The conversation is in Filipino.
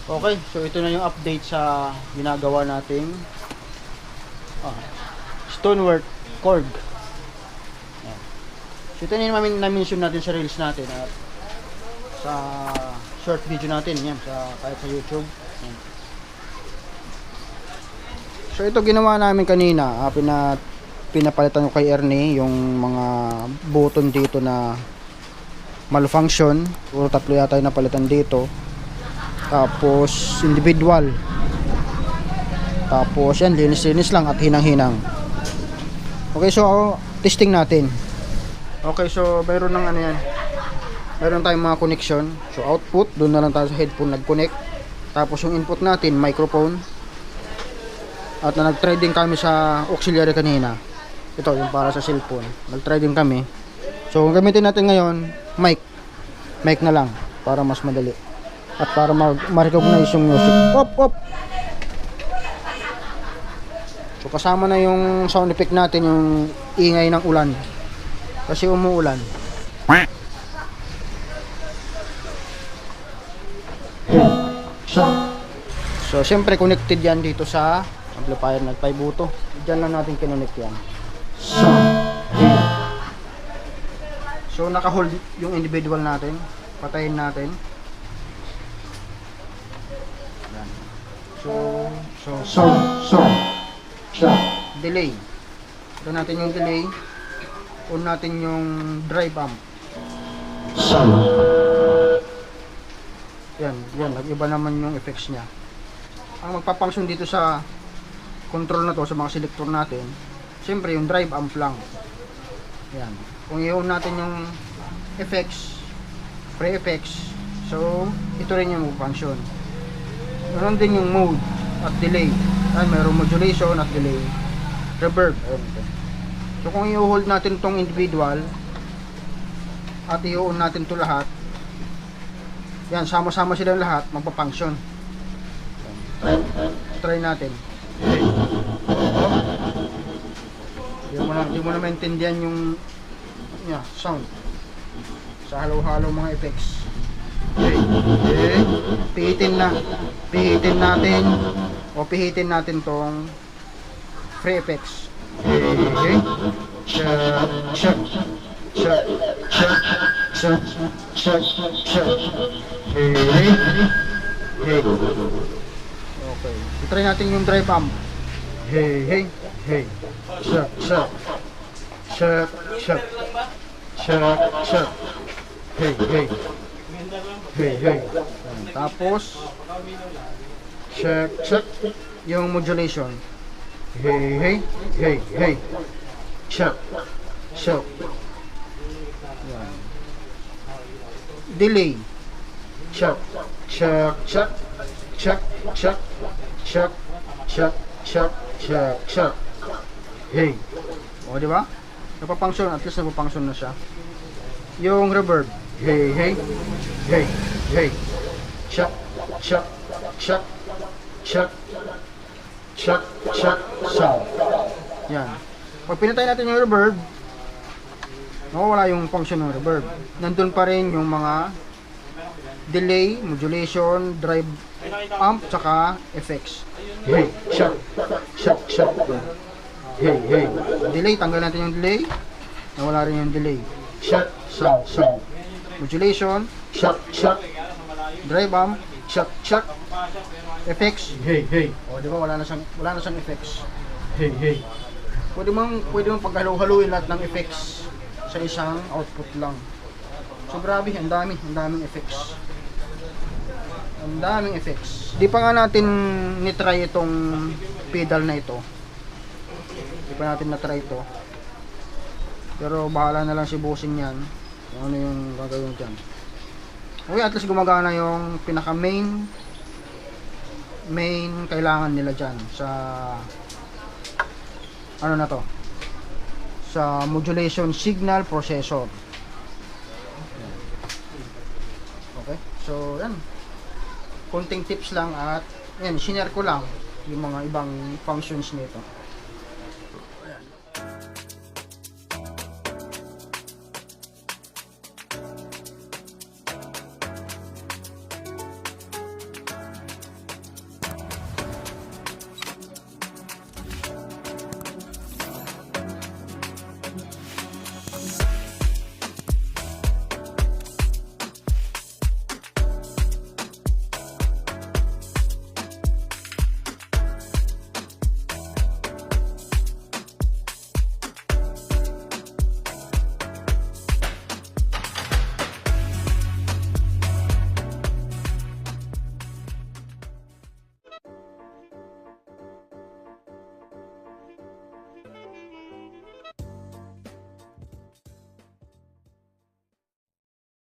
Okay, so ito na yung update sa ginagawa nating stonework cord. Ayan. So ito na yung na-mention natin sa reels natin at sa short video natin yan, kahit sa YouTube. Ayan. So ito ginawa namin kanina, pinapalitan ko kay Ernie yung mga button dito na malfunction. Puro tatlo yata yung napalitan dito. Tapos individual. Tapos yan, linis-linis lang at hinang-hinang. Okay, so testing natin. Okay, so mayroon ng ano yan. Mayroon tayong mga connection. So output, doon na lang tayo sa headphone nag-connect. Tapos yung input natin, microphone. At nag-try din kami sa auxiliary kanina. Ito, yung para sa cellphone. Nag-try din kami. So, kung gamitin natin ngayon, mic. Mic na lang, para mas madali. At para ma-recognize yung music. Op! So, kasama na yung sound effect natin, yung ingay ng ulan. Kasi umuulan. So, syempre connected yan dito sa amplifier na 5 buto. Diyan lang natin kinonect yan. So naka-hold yung individual natin. Patayin natin. Yan. So delay. Ito natin yung delay. On natin yung drive amp. Yan, nag-iba naman yung effects niya. Ang magpapunction dito sa control na to, sa mga selector natin, siyempre yung drive amp lang. Yan. Kung i-on natin yung effects, pre-effects, so ito rin yung function. Meron din yung mode at delay. Mayroong modulation at delay. Reverb. So kung i-hold natin tong individual at i-on natin to lahat, yan, sama-sama silang lahat, magpa-function. Try natin. Hindi mo na maintindihan yung sound sa halo-halo mga effects. Pihitin natin tong free effects. Okay, i-try natin yung drive amp. Tapos check yung modulation. Check. Delay. Check. O, di ba? Napapunction, at least napapunction na siya. Yung reverb. Check. Sound. Yan. Pag pinatay natin yung reverb, nawawala yung function ng reverb. Nandun pa rin yung mga delay, modulation, drive amp, tsaka effects. Check. Delay, tanggal natin yung delay. Nawala rin yung delay. Check. Sound. Modulation. Check. Drive amp. Check. Effects. O, di ba wala na siyang effects. Pwede mong paghalo-haluin lahat ng effects sa isang output lang. So grabe, ang daming effects. Ang daming effects. Di pa nga natin nitry itong pedal na ito. Di pa natin natry ito. Pero bahala na lang si bossing yan. Kung ano yung gagawin dyan. Okay, at least gumagana yung pinaka main kailangan nila dyan sa ano na to, sa modulation signal processor. Okay, so yan, konting tips lang at yan, sinare ko lang yung mga ibang functions nito.